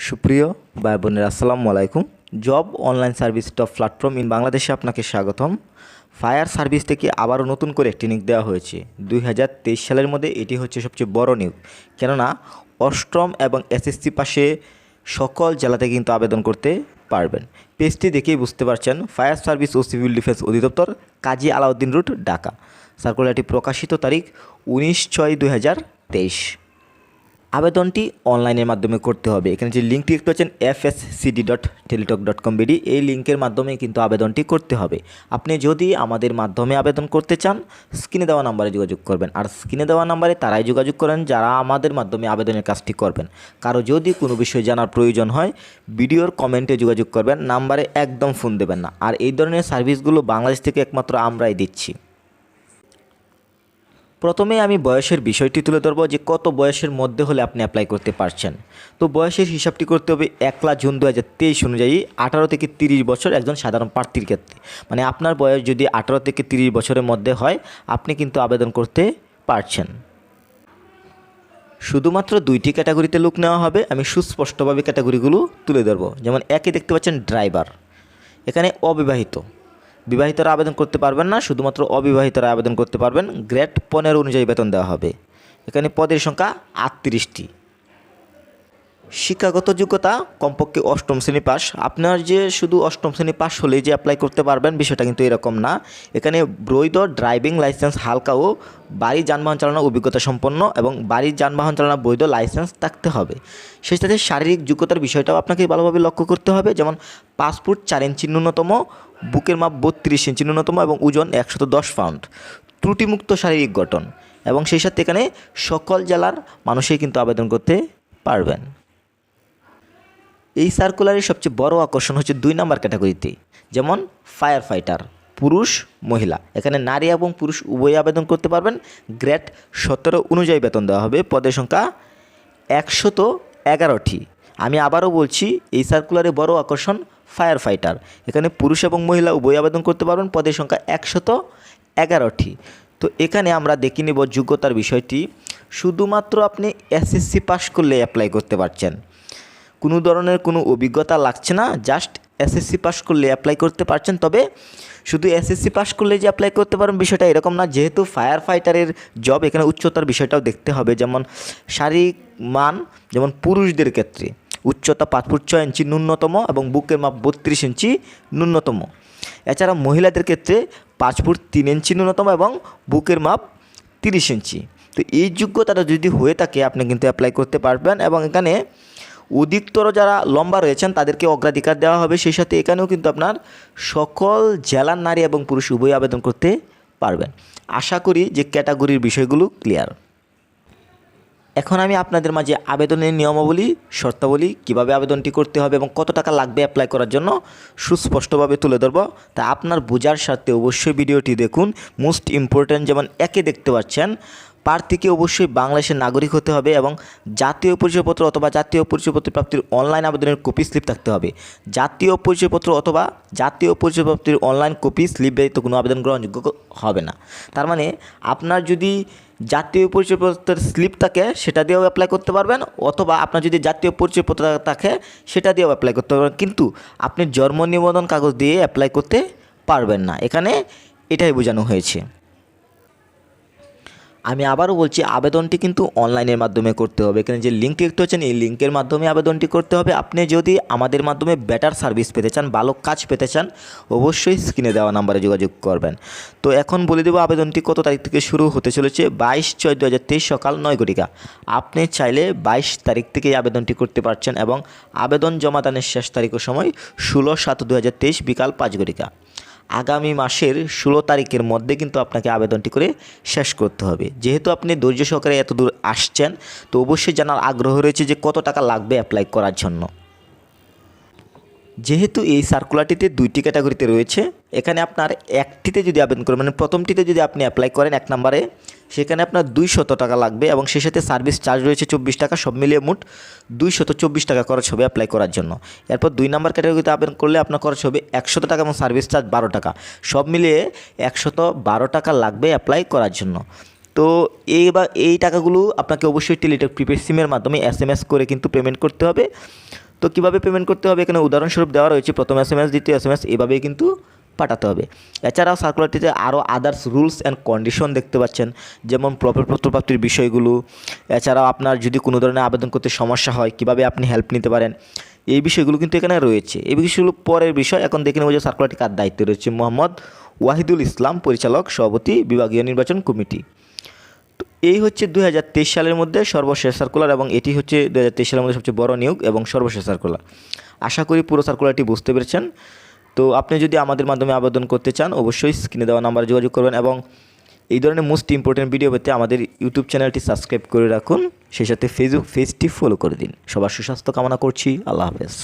সুপ্রিয় ভাই বোনেরা, আসসালামু আলাইকুম। Job online service top platform in বাংলাদেশে আপনাকে স্বাগতম। ফায়ার সার্ভিস থেকে আবারও নতুন করে একটি নিয়োগ দেওয়া হয়েছে 2023 সালের মধ্যে। এটি হচ্ছে সবচেয়ে বড় নিয়োগ, কেননা অষ্টম এবং এসএসসি পাশে সকল জেলাতে কিন্তু আবেদন করতে পারবেন। পেজটি দেখেই বুঝতে পারছেন, ফায়ার সার্ভিস ও সিভিল ডিফেন্স অধিদপ্তর, কাজী আলাউদ্দিন রোড, ঢাকা। সার্কুলারটি প্রকাশিত তারিখ 19/6/2023। আবেদনটি অনলাইনের মাধ্যমে করতে হবে। এখানে যে লিঙ্কটি দেখতে পাচ্ছেন fscd.teletalk.com.bd, এই লিঙ্কের মাধ্যমে কিন্তু আবেদনটি করতে হবে। আপনি যদি আমাদের মাধ্যমে আবেদন করতে চান, স্ক্রিনে দেওয়া নাম্বারে যোগাযোগ করবেন। আর স্ক্রিনে দেওয়া নাম্বারে তারাই যোগাযোগ করেন যারা আমাদের মাধ্যমে আবেদনের কাজটি করবেন। কারো যদি কোনো বিষয় জানার প্রয়োজন হয়, ভিডিওর কমেন্টে যোগাযোগ করবেন, নাম্বারে একদম ফোন দেবেন না। আর এই ধরনের সার্ভিসগুলো বাংলাদেশ থেকে একমাত্র আমরাই দিচ্ছি। প্রথমে আমি বয়সের বিষয়টি তুলে ধরবো যে কত বয়সের মধ্যে হলে আপনি অ্যাপ্লাই করতে পারছেন। তো বয়সের হিসাবটি করতে হবে 1 জুন 2023 অনুযায়ী 18 থেকে 30 বছর একজন সাধারণ প্রার্থীর ক্ষেত্রে। মানে আপনার বয়স যদি 18 থেকে 30 বছরের মধ্যে হয়, আপনি কিন্তু আবেদন করতে পারছেন। শুধুমাত্র 2টি ক্যাটাগরিতে লোক নেওয়া হবে। আমি সুস্পষ্টভাবে ক্যাটাগরিগুলো তুলে ধরবো। যেমন একে দেখতে পাচ্ছেন ড্রাইভার, এখানে অবিবাহিত, বিবাহিতরা আবেদন করতে পারবেন না, শুধুমাত্র অবিবাহিতরা আবেদন করতে পারবেন। গ্রেড 15 অনুযায়ী বেতন দেওয়া হবে। এখানে পদের সংখ্যা 38টি। শিক্ষাগত যোগ্যতা কমপক্ষে অষ্টম শ্রেণী পাস। আপনার যে শুধু অষ্টম শ্রেণী পাস হলেই যে অ্যাপ্লাই করতে পারবেন, বিষয়টা কিন্তু এরকম না। এখানে বৈধ ড্রাইভিং লাইসেন্স হালকা ও বাড়ি যানবাহন চালানোর অভিজ্ঞতা সম্পন্ন এবং বাড়ির যানবাহন চালানোর বৈধ লাইসেন্স থাকতে হবে। সেই সাথে শারীরিক যোগ্যতার বিষয়টাও আপনাকে ভালোভাবে লক্ষ্য করতে হবে। যেমন 5 ফুট 4 ইঞ্চি ন্যূনতম, বুকের মাপ 32 ইঞ্চি ন্যূনতম এবং ওজন 110 পাউন্ড, ত্রুটিমুক্ত শারীরিক গঠন। এবং সেই সাথে এখানে সকল জেলার মানুষই কিন্তু আবেদন করতে পারবেন। এই সার্কুলারের সবচেয়ে বড় আকর্ষণ হচ্ছে 2 নম্বর ক্যাটাগরিতে, যেমন ফায়ার ফাইটার, পুরুষ মহিলা। এখানে নারী এবং পুরুষ উভয়ই আবেদন করতে পারবেন। গ্রেড 17 অনুযায়ী বেতন দেওয়া হবে। পদের সংখ্যা 111টি। আমি আবারও বলছি, এই সার্কুলারে বড় আকর্ষণ ফায়ার ফাইটার। এখানে পুরুষ এবং মহিলা উভয়ই আবেদন করতে পারবেন। পদের সংখ্যা 111টি। তো এখানে আমরা দেখে নেব যোগ্যতার বিষয়টি। শুধুমাত্র আপনি এসএসসি পাস করলে অ্যাপ্লাই করতে পারছেন। কোনো ধরনের কোনো অভিজ্ঞতা লাগছে না, জাস্ট এসএসসি পাস করলে অ্যাপ্লাই করতে পারছেন। তবে শুধু এসএসসি পাস করলে যে অ্যাপ্লাই করতে পারেন বিষয়টা এরকম না। যেহেতু ফায়ার ফাইটারের জব, এখানে উচ্চতার বিষয়টাও দেখতে হবে। যেমন শারীরিক মান, যেমন পুরুষদের ক্ষেত্রে উচ্চতা 5 ফুট 6 ইঞ্চি ন্যূনতম এবং বুকের মাপ 32 ইঞ্চি ন্যূনতম। এছাড়া মহিলাদের ক্ষেত্রে 5 ফুট 3 ইঞ্চি ন্যূনতম এবং বুকের মাপ 30 ইঞ্চি। তো এই যোগ্যতাটা যদি হয়ে থাকে, আপনি কিন্তু অ্যাপ্লাই করতে পারবেন। এবং এখানে অধিকতর যারা লম্বা রয়েছেন তাদেরকে অগ্রাধিকার দেওয়া হবে। সেই সাথে এখানেও কিন্তু আপনার সকল জেলার নারী এবং পুরুষ উভয়ই আবেদন করতে পারবেন। আশা করি যে ক্যাটাগরির বিষয়গুলো ক্লিয়ার। এখন আমি আপনাদের মাঝে আবেদনের নিয়মাবলী, শর্তাবলী, কিভাবে আবেদনটি করতে হবে এবং কত টাকা লাগবে অ্যাপ্লাই করার জন্য সুস্পষ্টভাবে তুলে ধরব। তা আপনার বোঝার স্বার্থে অবশ্যই ভিডিওটি দেখুন। মোস্ট ইম্পর্ট্যান্ট, যেমন একে দেখতে পাচ্ছেন, প্রার্থীকে অবশ্যই বাংলাদেশের নাগরিক হতে হবে এবং জাতীয় পরিচয়পত্র অথবা জাতীয় পরিচয়পত্র প্রাপ্তির অনলাইন আবেদনের কপি স্লিপ থাকতে হবে। জাতীয় পরিচয়পত্র অথবা জাতীয় পরিচয়পত্রের অনলাইন কপি স্লিপ ব্যতীত কোনো আবেদন গ্রহণযোগ্য হবে না। তার মানে আপনার যদি জাতীয় পরিচয়পত্রের স্লিপ থাকে, সেটা দিয়েও অ্যাপ্লাই করতে পারবেন, অথবা আপনার যদি জাতীয় পরিচয়পত্র থাকে সেটা দিয়েও অ্যাপ্লাই করতে পারবেন। কিন্তু আপনি জন্ম নিবন্ধন কাগজ দিয়ে অ্যাপ্লাই করতে পারবেন না। এখানে এটাই বোঝানো হয়েছে। আমি আবারও বলছি, আবেদনটি কিন্তু অনলাইনের মাধ্যমে করতে হবে। এখানে যে লিঙ্কটি দেখতে হচ্ছেন, এই লিঙ্কের মাধ্যমে আবেদনটি করতে হবে। আপনি যদি আমাদের মাধ্যমে বেটার সার্ভিস পেতে চান, ভালো কাজ পেতে চান, অবশ্যই স্ক্রিনে দেওয়া নাম্বারে যোগাযোগ করবেন। তো এখন বলে দেবো আবেদনটি কত তারিখ থেকে শুরু হতে চলেছে। 22/6/2023 সকাল 9 ঘটিকা। আপনি চাইলে 22 তারিখ থেকেই আবেদনটি করতে পারছেন এবং আবেদন জমাদানের শেষ তারিখ ও সময় 16/7/2023 বিকাল 5 ঘটিকা। আগামী মাসের 16 তারিখের মধ্যে কিন্তু আপনাকে আবেদনটি করে শেষ করতে হবে। যেহেতু আপনি ধৈর্য সহকারে এত দূর আসছেন, তো অবশ্যই জানার আগ্রহ রয়েছে যে কত টাকা লাগবে অ্যাপ্লাই করার জন্য। যেহেতু এই সার্কুলারটিতে 2টি ক্যাটাগরিতে রয়েছে, এখানে আপনার একটিতে যদি আবেদন করেন, মানে প্রথমটিতে যদি আপনি অ্যাপ্লাই করেন 1 নম্বরে, সেখানে আপনার 200 টাকা লাগবে এবং সেই সাথে সার্ভিস চার্জ রয়েছে 24 টাকা। সব মিলিয়ে মোট 224 টাকা খরচ হবে অ্যাপ্লাই করার জন্য। এরপর 2 নম্বর ক্যাটাগরিতে আবেদন করলে আপনার খরচ হবে 100 টাকা এবং সার্ভিস চার্জ 12 টাকা। সব মিলিয়ে 112 টাকা লাগবে অ্যাপ্লাই করার জন্য। তো এই টাকাগুলো আপনাকে অবশ্যই টেলিটক প্রিপেড সিমের মাধ্যমে SMS করে কিন্তু পেমেন্ট করতে হবে। তো কীভাবে পেমেন্ট করতে হবে এখানে উদাহরণস্বরূপ দেওয়া রয়েছে, প্রথম SMS দ্বিতীয় SMS এভাবেই কিন্তু পাঠাতে হবে। এছাড়াও সার্কুলারটিতে আরও আদার্স রুলস অ্যান্ড কন্ডিশন দেখতে পাচ্ছেন, যেমন প্রবেশপত্র প্রাপ্তির বিষয়গুলো, এছাড়াও আপনার যদি কোনো ধরনের আবেদন করতে সমস্যা হয় কীভাবে আপনি হেল্প নিতে পারেন, এই বিষয়গুলো কিন্তু এখানে রয়েছে। এই বিষয়গুলো পরের বিষয়। এখন দেখে নেব যে সার্কুলারটি কার দায়িত্বে রয়েছে। মোহাম্মদ ওয়াহিদুল ইসলাম, পরিচালক, সভাপতি, বিভাগীয় নির্বাচন কমিটি। তো এই হচ্ছে 2023 সালের মধ্যে সর্বশেষ সার্কুলার, এবং এটি হচ্ছে 2023 সালের মধ্যে সবচেয়ে বড় নিয়োগ এবং সর্বশেষ সার্কুলার। আশা করি পুরো সার্কুলারটি বুঝতে পেরেছেন। তো আপনি যদি আমাদের মাধ্যমে আবেদন করতে চান অবশ্যই স্ক্রিনে দেওয়া নাম্বারে যোগাযোগ করবেন, এবং এই ধরনের মোস্ট ইম্পর্টেন্ট ভিডিও পেতে আমাদের ইউটিউব চ্যানেলটি সাবস্ক্রাইব করে রাখুন, সেই সাথে ফেসবুক পেজটি ফলো করে দিন। সবার সুস্বাস্থ্য কামনা করছি। আল্লাহ হাফেজ।